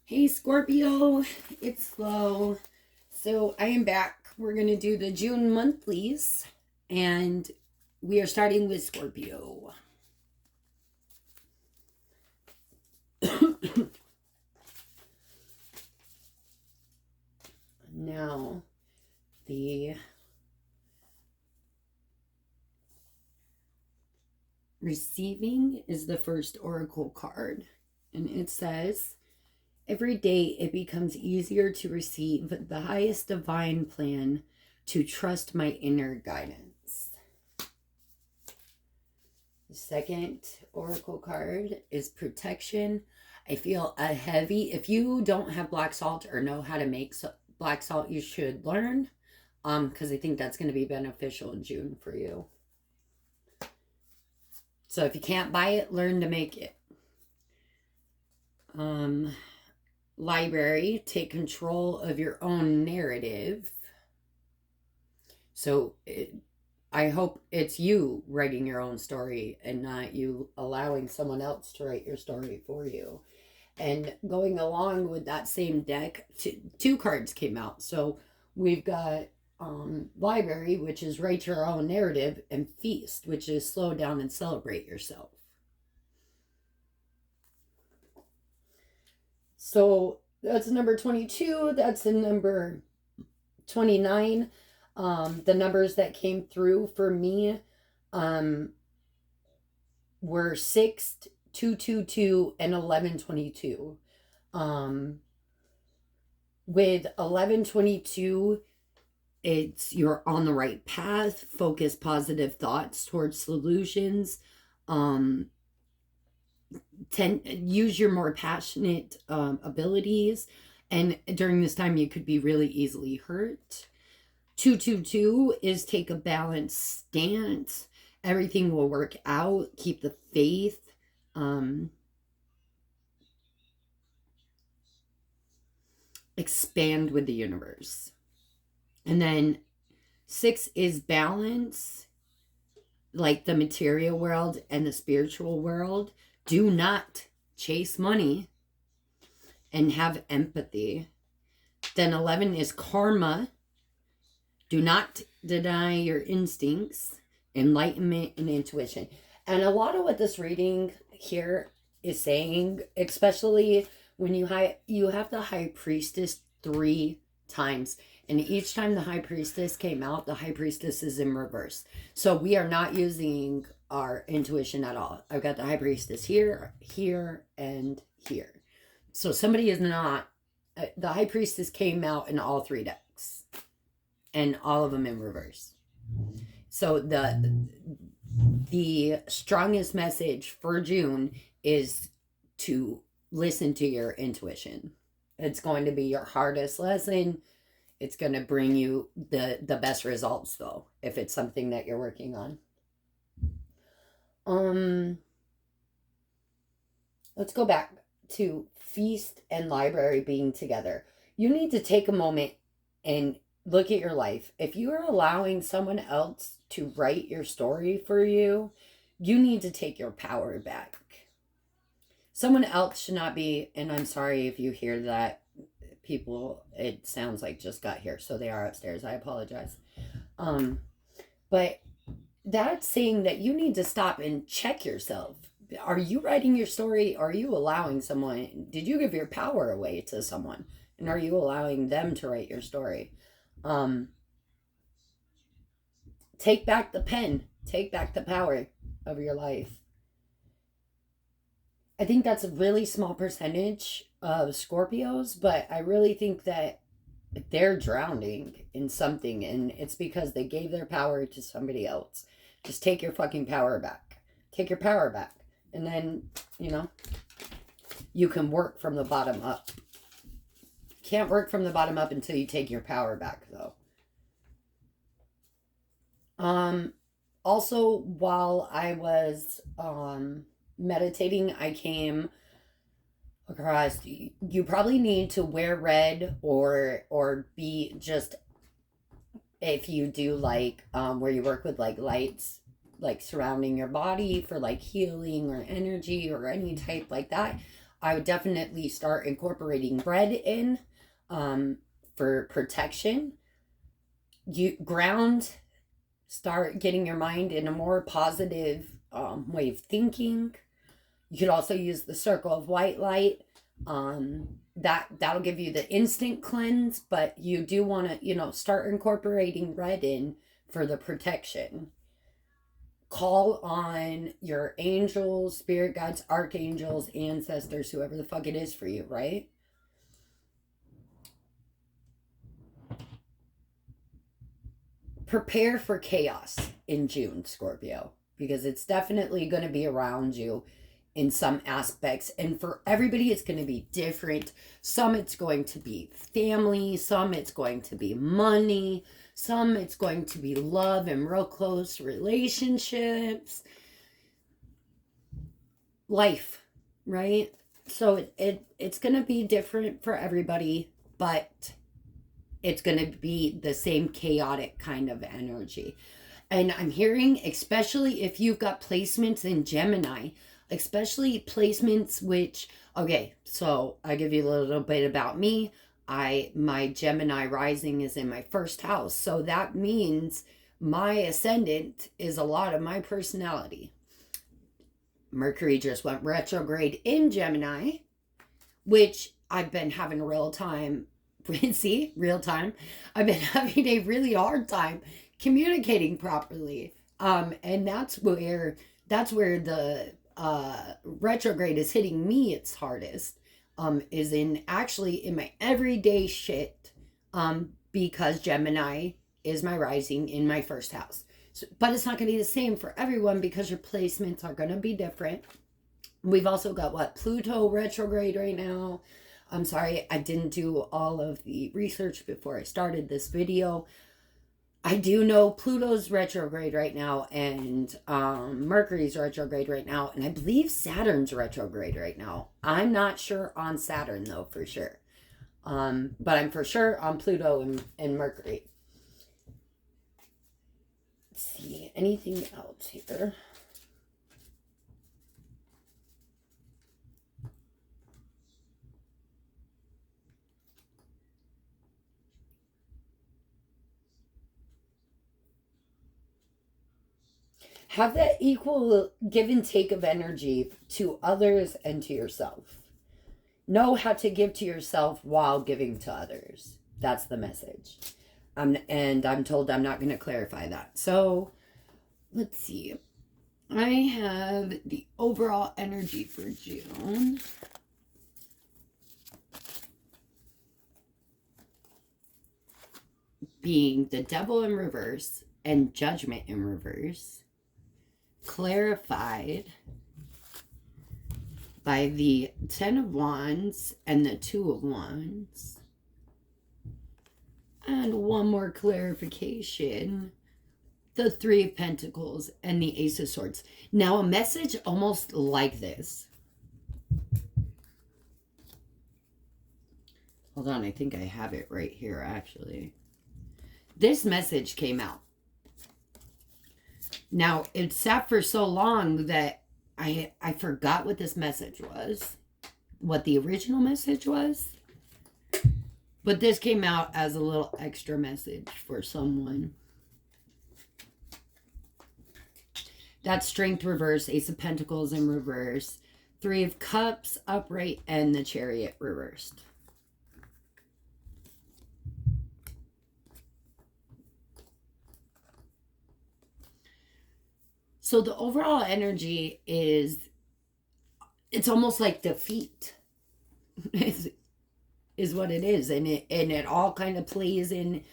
Hey Scorpio, it's Flo. So I am back. We're going to do the June monthlies, and we are starting with Scorpio. Now, the receiving is the first oracle card, and it says, every day it becomes easier to receive the highest divine plan, to trust my inner guidance. The second oracle card is protection. I feel a heavy, if you don't have black salt or know how to make black salt, you should learn, because I think that's going to be beneficial in June for you. So if you can't buy it, learn to make it. Library, take control of your own narrative. So I hope it's you writing your own story and not you allowing someone else to write your story for you. And going along with that same deck, two cards came out. So we've got Library, which is write your own narrative, and Feast, which is slow down and celebrate yourself. So that's number 22. That's the number 29. The numbers that came through for me were 6, 222, and 1122. With 1122, it's you're on the right path. Focus positive thoughts towards solutions. Use your more passionate abilities, and during this time you could be really easily hurt. 222 is take a balanced stance. Everything will work out. Keep the faith. Expand with the universe. And then 6 is balance, like the material world and the spiritual world. Do not chase money and have empathy. Then 11 is karma. Do not deny your instincts, enlightenment, and intuition. And a lot of what this reading here is saying, especially when you have the High Priestess 3 times. And each time the High Priestess came out, the High Priestess is in reverse. So we are not using our intuition at all. I've got the High Priestess here, here, and here. So somebody is not... the High Priestess came out in all 3 decks. And all of them in reverse. So the strongest message for June is to listen to your intuition. It's going to be your hardest lesson. It's going to bring you the best results, though, if it's something that you're working on. Let's go back to Feast and Library being together. You need to take a moment and look at your life. If you are allowing someone else to write your story for you, you need to take your power back. Someone else should not be, and I'm sorry if you hear that, people, it sounds like just got here, so they are upstairs. I apologize. But that's saying that you need to stop and check yourself. Are you writing your story? Are you allowing someone, did you give your power away to someone? And are you allowing them to write your story? Take back the pen. Take back the power of your life. I think that's a really small percentage of Scorpios, but I really think that they're drowning in something, and it's because they gave their power to somebody else. Just take your fucking power back. Take your power back. And then, you can work from the bottom up. Can't work from the bottom up until you take your power back, though. Also, while I was meditating, I came across, you probably need to wear red or be just, if you do like where you work with like lights like surrounding your body for like healing or energy or any type like that, I would definitely start incorporating bread in for protection. You ground, start getting your mind in a more positive way of thinking. You could also use the circle of white light. That'll give you the instant cleanse, but you do want to, start incorporating red in for the protection. Call on your angels, spirit guides, archangels, ancestors, whoever the fuck it is for you, right? Prepare for chaos in June, Scorpio, because it's definitely going to be around you in some aspects, and for everybody it's going to be different. Some it's going to be family, some it's going to be money, some it's going to be love and real close relationships, life, right? So it's going to be different for everybody, but it's going to be the same chaotic kind of energy. And I'm hearing, especially if you've got placements in Gemini, especially placements which, okay, so I give you a little bit about me. My Gemini rising is in my first house. So that means my ascendant is a lot of my personality. Mercury just went retrograde in Gemini, which I've been having a real time. See, real time. I've been having a really hard time communicating properly. And that's where the retrograde is hitting me its hardest. Is in my everyday shit. Because Gemini is my rising in my first house. So, but it's not going to be the same for everyone because your placements are going to be different. We've also got Pluto retrograde right now. I'm sorry, I didn't do all of the research before I started this video. I do know Pluto's retrograde right now, and Mercury's retrograde right now, and I believe Saturn's retrograde right now. I'm not sure on Saturn, though, for sure. But I'm for sure on Pluto and Mercury. Let's see, anything else here? Have that equal give and take of energy to others and to yourself. Know how to give to yourself while giving to others. That's the message. And I'm told I'm not going to clarify that. So, let's see. I have the overall energy for June. Being the Devil in reverse and Judgment in reverse. Clarified by the 10 of Wands and the 2 of Wands. And one more clarification. The 3 of Pentacles and the Ace of Swords. Now a message almost like this. Hold on, I think I have it right here actually. This message came out. Now, it sat for so long that I forgot what this message was. What the original message was. But this came out as a little extra message for someone. That's Strength reverse, Ace of Pentacles in reverse, 3 of Cups upright, and the Chariot reversed. So the overall energy it's almost like defeat is what it is. And it all kind of plays in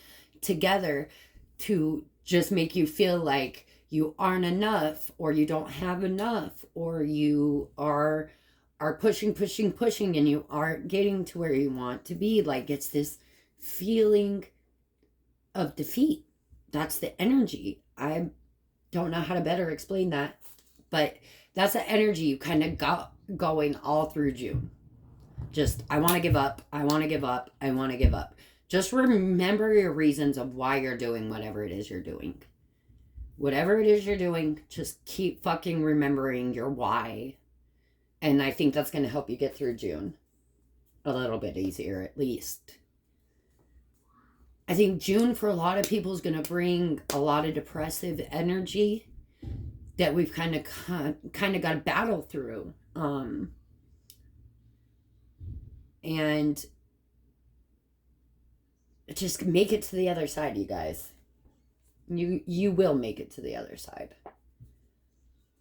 together to just make you feel like you aren't enough, or you don't have enough, or you are pushing, and you aren't getting to where you want to be. Like it's this feeling of defeat. That's the energy. I don't know how to better explain that, but that's the energy you kind of got going all through June. Just, I want to give up. I want to give up. I want to give up. Just remember your reasons of why you're doing whatever it is you're doing. Whatever it is you're doing, just keep fucking remembering your why. And I think that's going to help you get through June a little bit easier, at least. I think June for a lot of people is going to bring a lot of depressive energy that we've kind of got to battle through. And just make it to the other side, you guys. You will make it to the other side.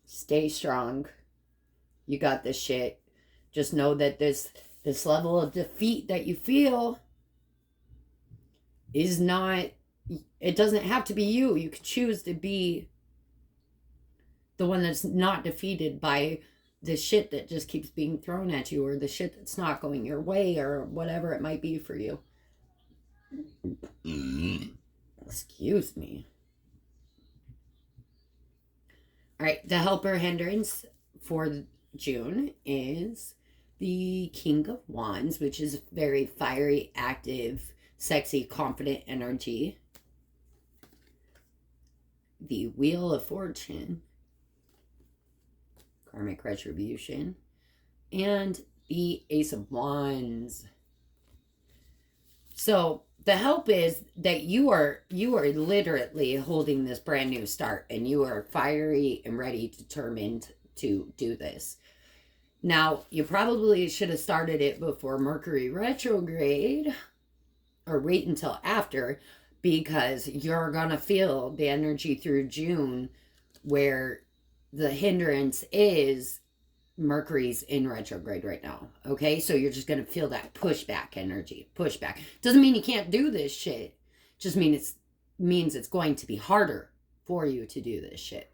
Stay strong. You got this shit. Just know that this level of defeat that you feel is not, it doesn't have to be you. You can choose to be the one that's not defeated by the shit that just keeps being thrown at you, or the shit that's not going your way, or whatever it might be for you. Excuse me. All right, the helper hindrance for June is the King of Wands, which is very fiery, active, sexy, confident energy. The Wheel of Fortune, karmic retribution, and the Ace of Wands. So the help is that you are literally holding this brand new start, and you are fiery and ready, determined to do this. Now, you probably should have started it before Mercury retrograde, or wait until after, because you're gonna feel the energy through June where the hindrance is Mercury's in retrograde right now. Okay, so you're just gonna feel that pushback energy. Pushback doesn't mean you can't do this shit. Just means it's going to be harder for you to do this shit.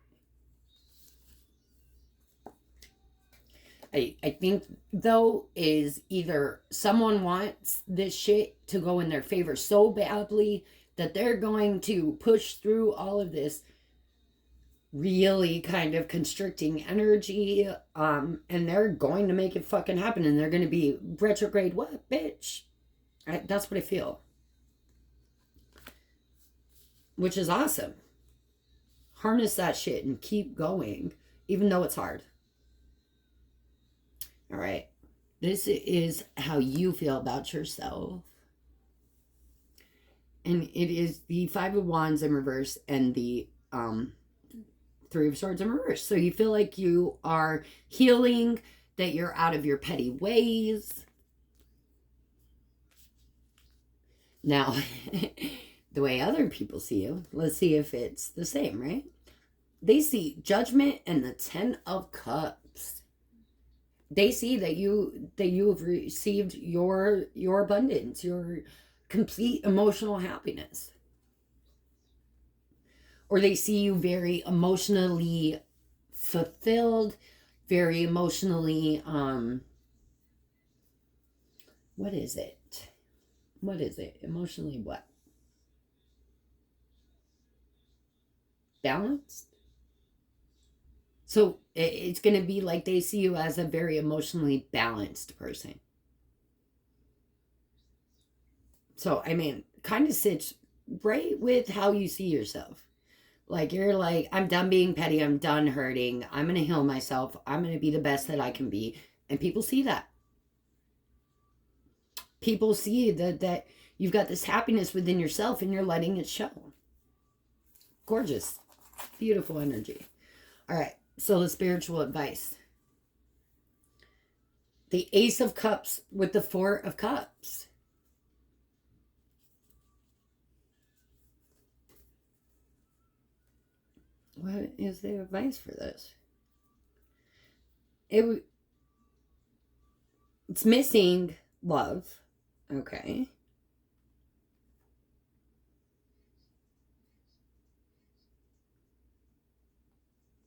I think though is either someone wants this shit to go in their favor so badly that they're going to push through all of this really kind of constricting energy, and they're going to make it fucking happen, and they're going to be retrograde. What, bitch? That's what I feel, which is awesome. Harness that shit and keep going, even though it's hard. All right, this is how you feel about yourself, and it is the Five of Wands in reverse and the Three of Swords in reverse. So you feel like you are healing, that you're out of your petty ways. Now, the way other people see you, let's see if it's the same, right? They see Judgment and the Ten of Cups. They see that you have received your abundance, your complete emotional happiness. Or they see you very emotionally fulfilled, very emotionally, what is it? What is it? Emotionally what? Balanced? So it's going to be like they see you as a very emotionally balanced person. So, I mean, kind of sits right with how you see yourself. Like, you're like, I'm done being petty. I'm done hurting. I'm going to heal myself. I'm going to be the best that I can be. And people see that. People see that you've got this happiness within yourself and you're letting it show. Gorgeous. Beautiful energy. All right. So the spiritual advice. The Ace of Cups with the Four of Cups. What is the advice for this? It's missing love. Okay.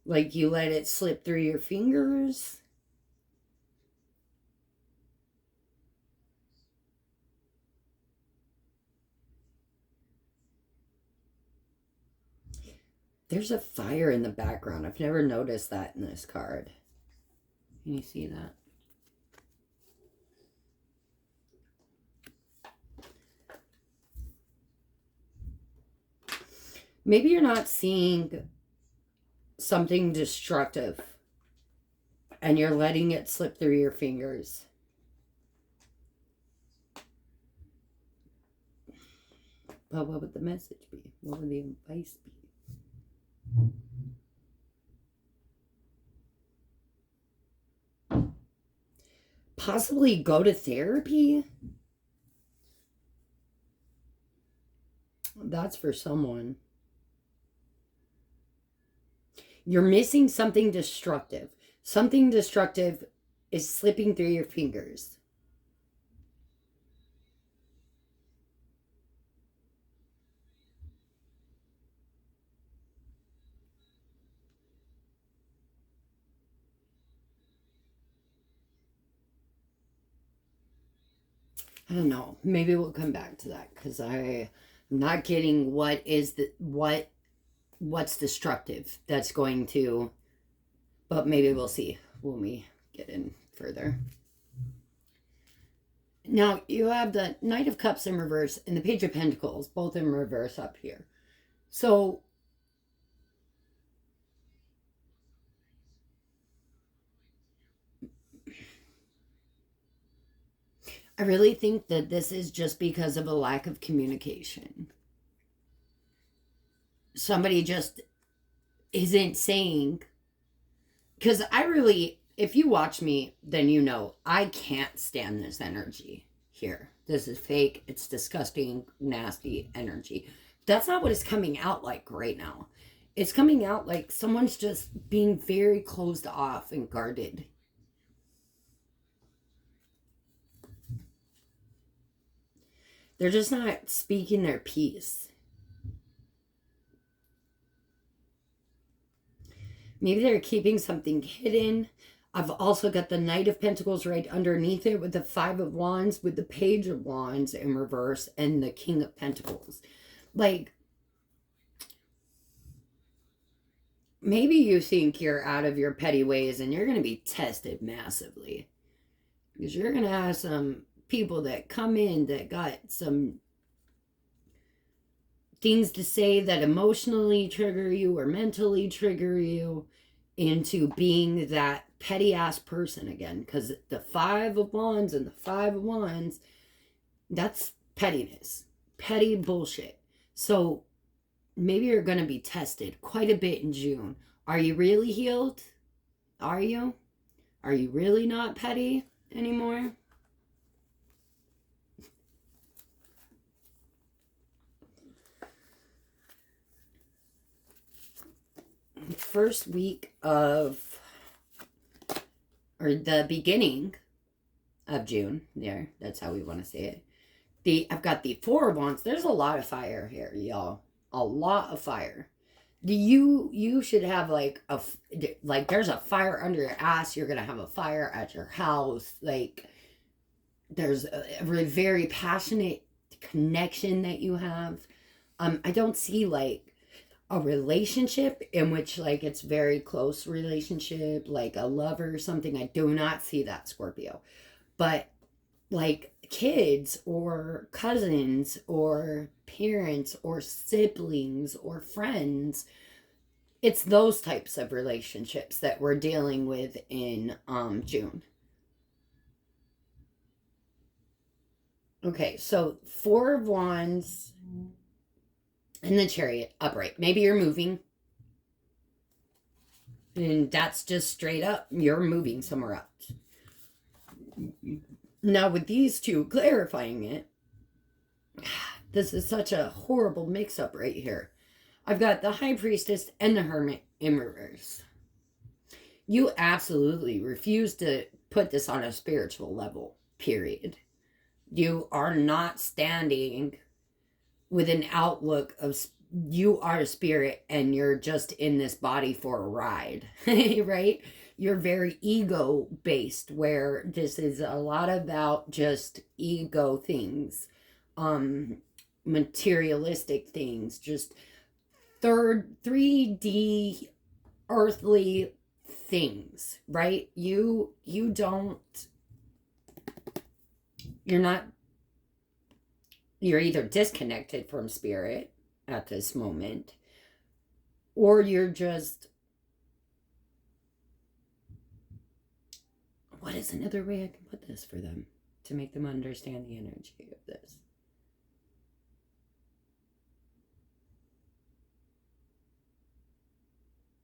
Like you let it slip through your fingers. There's a fire in the background. I've never noticed that in this card. Can you see that? Maybe you're not seeing something destructive And you're letting it slip through your fingers. But what would the message be? What would the advice be? Possibly go to therapy? That's for someone. You're missing something destructive. Something destructive is slipping through your fingers. I don't know. Maybe we'll come back to that because I'm not getting what's destructive that's going to, but maybe we'll see when we get in further. Now you have the Knight of Cups in reverse and the Page of Pentacles both in reverse up here. So I really think that this is just because of a lack of communication. Somebody just isn't saying, because if you watch me, then you know I can't stand this energy here. This is fake. It's disgusting, nasty energy. That's not what it's coming out like right now. It's coming out like someone's just being very closed off and guarded. They're just not speaking their piece. Maybe they're keeping something hidden. I've also got the Knight of Pentacles right underneath it with the Five of Wands, with the Page of Wands in reverse, and the King of Pentacles. Like, maybe you think you're out of your petty ways and you're going to be tested massively. Because you're going to have some people that come in that got some things to say that emotionally trigger you or mentally trigger you into being that petty ass person again. Because the Five of Wands and the Five of Wands, that's pettiness, petty bullshit. So maybe you're going to be tested quite a bit in June. Are you really healed? Are you? Are you really not petty anymore? First week of, or the beginning of June, that's how we want to say it. I've got the Four of Wands. There's a lot of fire here, y'all. A lot of fire. You should have like there's a fire under your ass. You're gonna have a fire at your house. Like, there's a very passionate connection that you have. I don't see like a relationship in which like it's very close relationship, like a lover or something. I do not see that, Scorpio. But like kids or cousins or parents or siblings or friends, it's those types of relationships that we're dealing with in June. Okay, so Four of Wands and the Chariot upright. Maybe you're moving. And that's just straight up, you're moving somewhere else. Now with these two clarifying it, this is such a horrible mix-up right here. I've got the High Priestess and the Hermit in reverse. You absolutely refuse to put this on a spiritual level, period. You are not standing with an outlook of you are a spirit and you're just in this body for a ride, right? You're very ego based, where this is a lot about just ego things, materialistic things, just 3D earthly things, right? You're either disconnected from spirit at this moment, or you're just what is another way I can put this for them to make them understand the energy of this?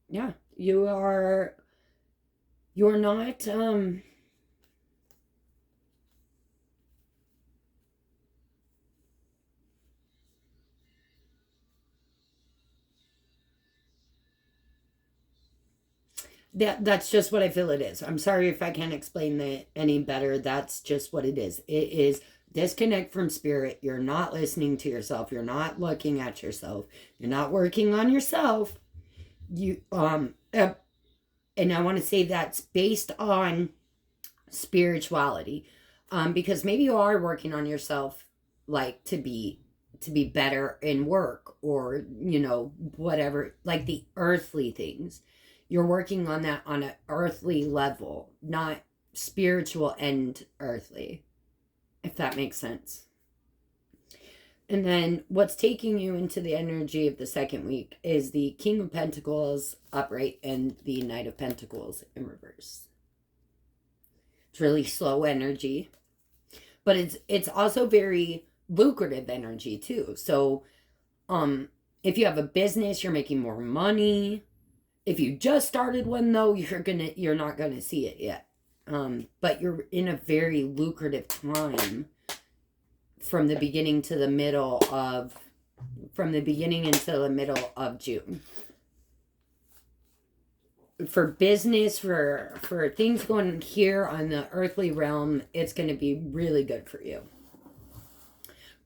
Yeah, you're not, that's just what I feel it is. I'm sorry if I can't explain that any better. That's just what it is. It is disconnect from spirit. You're not listening to yourself. You're not looking at yourself. You're not working on yourself. You and I want to say that's based on spirituality, because maybe you are working on yourself, like to be better in work, or whatever, like the earthly things. You're working on that on an earthly level, not spiritual and earthly, if that makes sense. And then what's taking you into the energy of the second week is the King of Pentacles upright and the Knight of Pentacles in reverse. It's really slow energy, but it's also very lucrative energy too. So if you have a business, you're making more money. If you just started one though, you're not gonna see it yet. But you're in a very lucrative time from the beginning into the middle of June. For business, for things going here on the earthly realm, it's going to be really good for you.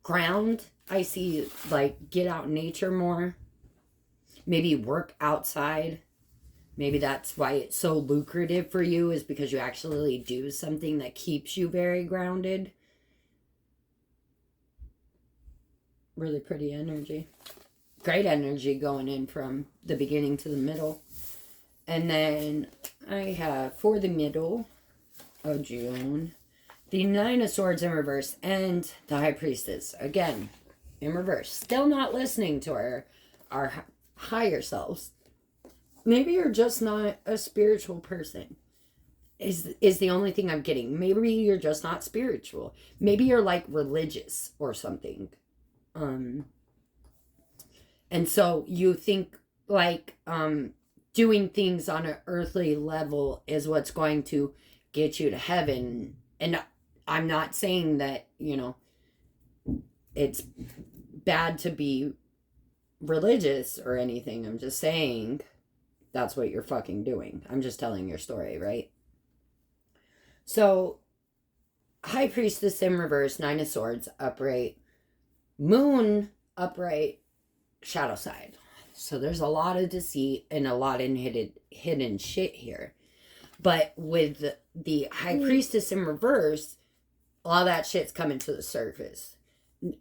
Ground, I see, like, get out in nature more. Maybe work outside. Maybe that's why it's so lucrative for you, is because you actually do something that keeps you very grounded. Really pretty energy. Great energy going in from the beginning to the middle. And then I have, for the middle of June, the Nine of Swords in reverse and the High Priestess, again, in reverse. Still not listening to our higher selves. Maybe you're just not a spiritual person, is the only thing I'm getting. Maybe you're just not spiritual. Maybe you're like religious or something. And so you think like, doing things on an earthly level is what's going to get you to heaven. And I'm not saying that, it's bad to be religious or anything. I'm just saying that's what you're fucking doing. I'm just telling your story, right? So, High Priestess in reverse, Nine of Swords upright, Moon upright, shadow side. So there's a lot of deceit and a lot of hidden shit here. But with the High Priestess in reverse, all that shit's coming to the surface.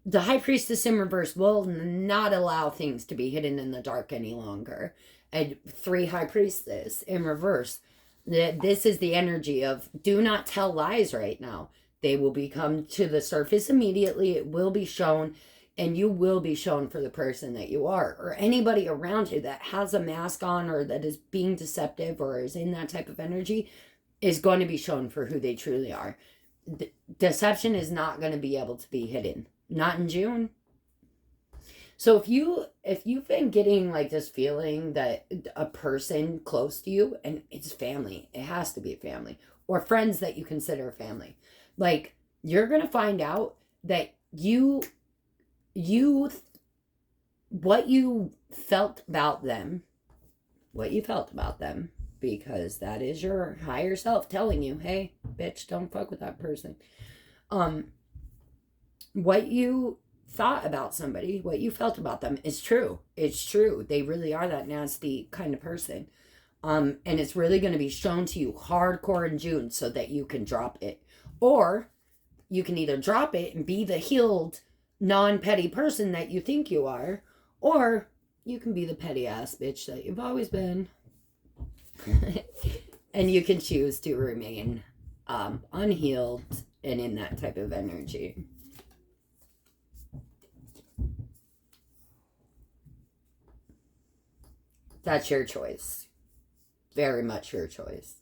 The High Priestess in reverse will not allow things to be hidden in the dark any longer. And 3 High Priestess in reverse, this is the energy of do not tell lies right now. They will become to the surface immediately. It will be shown. And you will be shown for the person that you are. Or anybody around you that has a mask on or that is being deceptive or is in that type of energy is going to be shown for who they truly are. Deception is not going to be able to be hidden. Not in June. So if you've been getting like this feeling that a person close to you, and it's family, it has to be a family, or friends that you consider family, like you're going to find out that what you felt about them, because that is your higher self telling you, hey, bitch, don't fuck with that person. What you thought about somebody, what you felt about them is true. It's true. They really are that nasty kind of person. And it's really going to be shown to you hardcore in June so that you can drop it. Or you can either drop it and be the healed, non-petty person that you think you are, or you can be the petty ass bitch that you've always been. And you can choose to remain unhealed and in that type of energy. That's your choice. Very much your choice.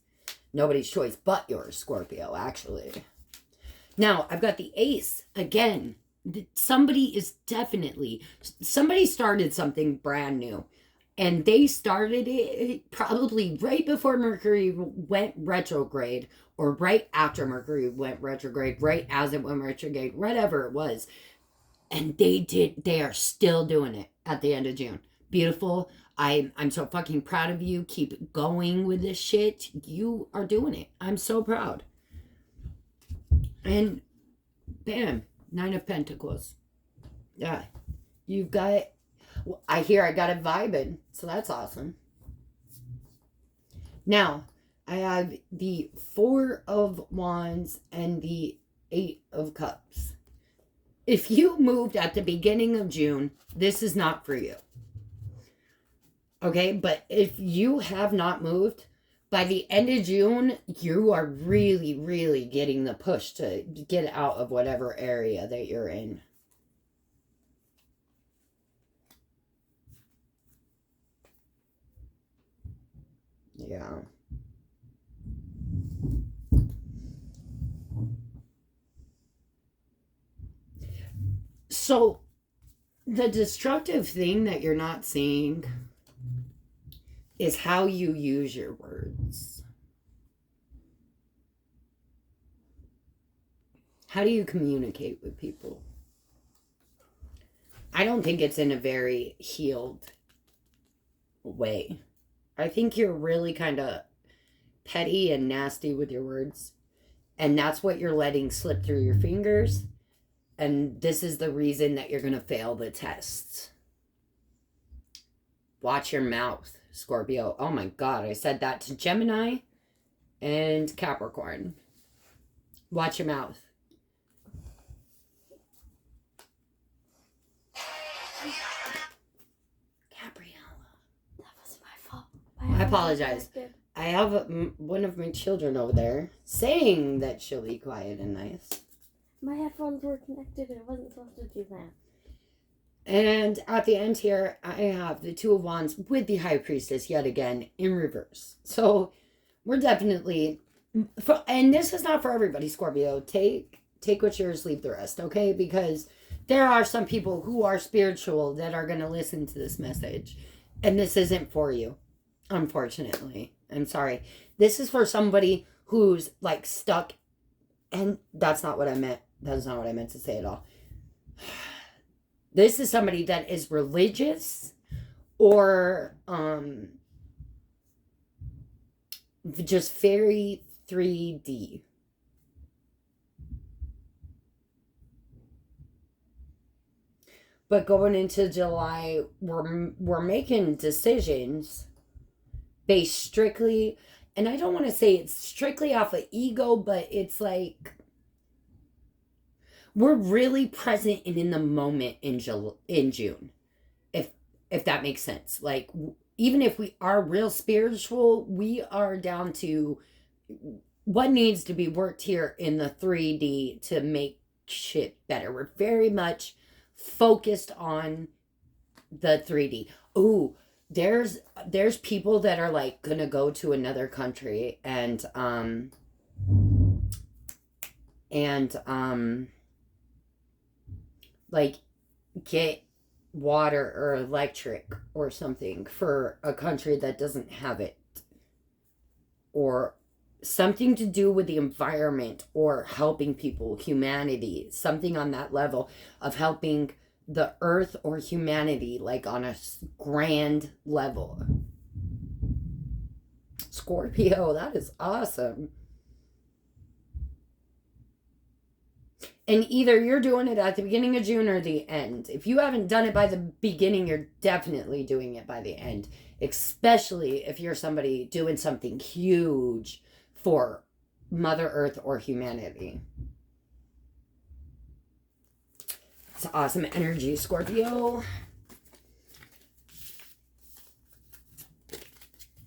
Nobody's choice but yours, Scorpio, actually. Now, I've got the Ace. Again, somebody started something brand new. And they started it probably right before Mercury went retrograde, or right after Mercury went retrograde, right as it went retrograde, whatever it was. And they are still doing it at the end of June. Beautiful. I'm so fucking proud of you. Keep going with this shit. You are doing it. I'm so proud. And bam, 9 of Pentacles. Yeah. You've got, I got it vibing. So that's awesome. Now, I have the 4 of Wands and the 8 of Cups. If you moved at the beginning of June, this is not for you. Okay, but if you have not moved, by the end of June, you are really, really getting the push to get out of whatever area that you're in. Yeah. So, the destructive thing that you're not seeing is how you use your words. How do you communicate with people? I don't think it's in a very healed way. I think you're really kind of petty and nasty with your words. And that's what you're letting slip through your fingers. And this is the reason that you're going to fail the tests. Watch your mouth, Scorpio. Oh my God, I said that to Gemini and Capricorn. Watch your mouth. Gabriella. That was my fault. I apologize. I have one of my children over there saying that she'll be quiet and nice. My headphones were connected and I wasn't supposed to do that. And at the end here, I have the 2 of Wands with the High Priestess yet again in reverse. So we're definitely, and this is not for everybody, Scorpio. Take what's yours, leave the rest, okay? Because there are some people who are spiritual that are going to listen to this message. And this isn't for you, unfortunately. I'm sorry. This is for somebody who's like stuck. And that's not what I meant. That's not what I meant to say at all. This is somebody that is religious or just very 3D. But going into July, we're making decisions based strictly, and I don't want to say it's strictly off of ego, but it's like we're really present and in the moment in June, if that makes sense. Like, even if we are real spiritual, we are down to what needs to be worked here in the 3D to make shit better. We're very much focused on the 3D. Ooh, there's people that are like gonna go to another country and like get water or electric or something for a country that doesn't have it, or something to do with the environment or helping people, humanity, something on that level of helping the earth or humanity, like on a grand level. Scorpio, that is awesome. And either you're doing it at the beginning of June or the end. If you haven't done it by the beginning, you're definitely doing it by the end. Especially if you're somebody doing something huge for Mother Earth or humanity. It's awesome energy, Scorpio.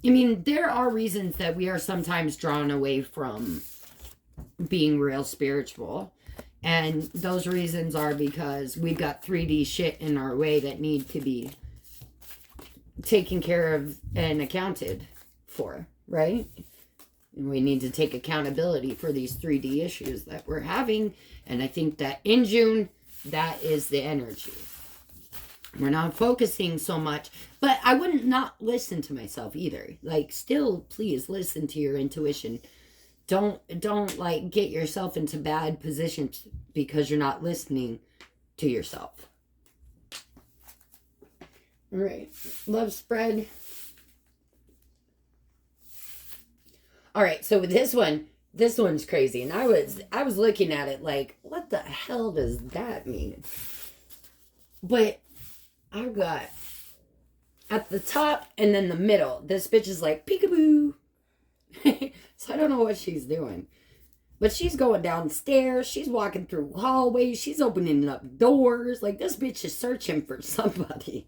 I mean, there are reasons that we are sometimes drawn away from being real spiritual. And those reasons are because we've got 3D shit in our way that need to be taken care of and accounted for, right? And we need to take accountability for these 3D issues that we're having. And I think that in June, that is the energy. We're not focusing so much. But I wouldn't not listen to myself either. Like, still, please listen to your intuition. Don't like get yourself into bad positions because you're not listening to yourself. All right. Love spread. All right, so with this one's crazy. And I was looking at it like, what the hell does that mean? But I've got at the top and then the middle, this bitch is like peekaboo. So I don't know what she's doing. But she's going downstairs. She's walking through hallways. She's opening up doors. Like, this bitch is searching for somebody.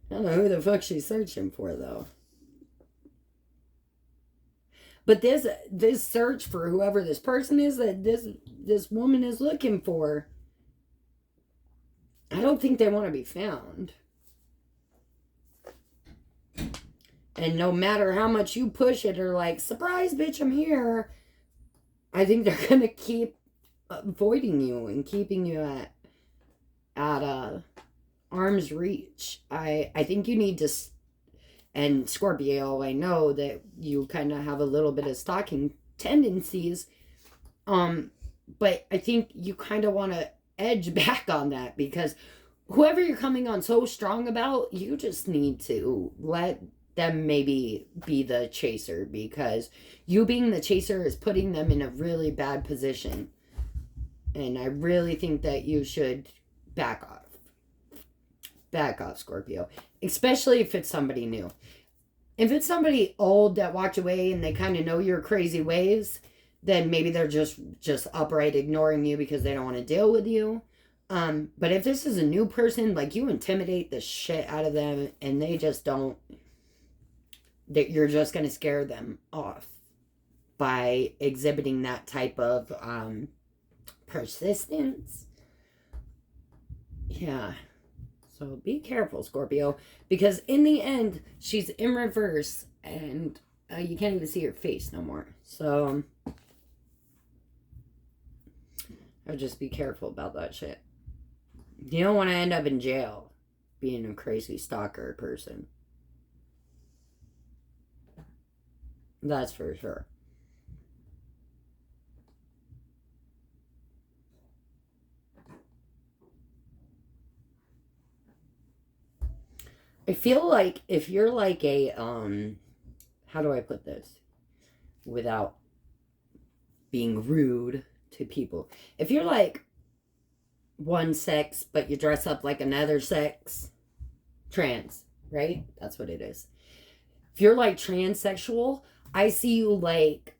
I don't know who the fuck she's searching for, though. But this search for whoever this person is that this woman is looking for, I don't think they want to be found. And no matter how much you push it or like, surprise, bitch, I'm here, I think they're going to keep avoiding you and keeping you at arm's reach. I think you need to... And Scorpio, I know that you kind of have a little bit of stalking tendencies. But I think you kind of want to edge back on that because whoever you're coming on so strong about, you just need to let them maybe be the chaser because you being the chaser is putting them in a really bad position. And I really think that you should back off. Back off, Scorpio. Especially if it's somebody new. If it's somebody old that walked away and they kind of know your crazy ways, then maybe they're just upright ignoring you because they don't want to deal with you. But if this is a new person, like you intimidate the shit out of them and they just don't, that you're just going to scare them off by exhibiting that type of persistence. Yeah. So be careful, Scorpio, because in the end, she's in reverse and you can't even see her face no more. So I'll just be careful about that shit. You don't want to end up in jail being a crazy stalker person. That's for sure. I feel like if you're like a, how do I put this without being rude to people? If you're like one sex, but you dress up like another sex, trans, right? That's what it is. If you're like transsexual, I see you like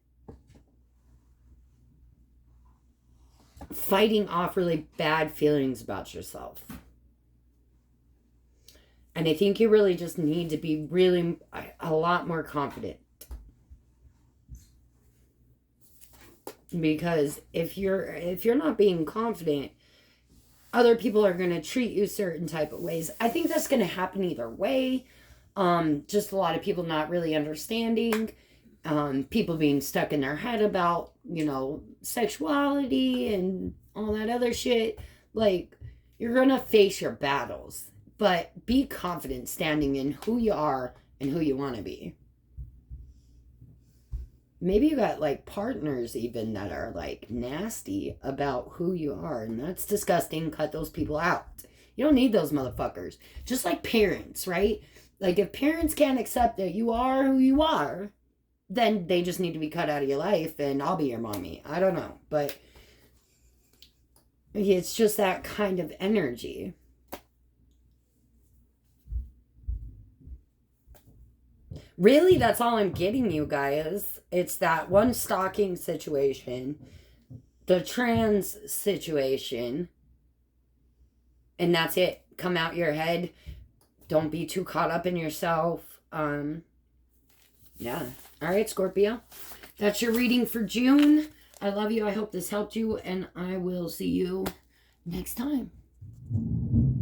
fighting off really bad feelings about yourself. And I think you really just need to be really a lot more confident. Because if you're not being confident, other people are going to treat you certain type of ways. I think that's going to happen either way. Just a lot of people not really understanding. People being stuck in their head about, sexuality and all that other shit. Like, you're going to face your battles. But be confident standing in who you are and who you want to be. Maybe you got like partners even that are like nasty about who you are. And that's disgusting. Cut those people out. You don't need those motherfuckers. Just like parents, right? Like if parents can't accept that you are who you are, then they just need to be cut out of your life and I'll be your mommy. I don't know. But it's just that kind of energy. Really, that's all I'm getting you guys. It's that one stalking situation, the trans situation, and that's it. Come out your head. Don't be too caught up in yourself. Yeah. All right, Scorpio. That's your reading for June. I love you. I hope this helped you, and I will see you next time.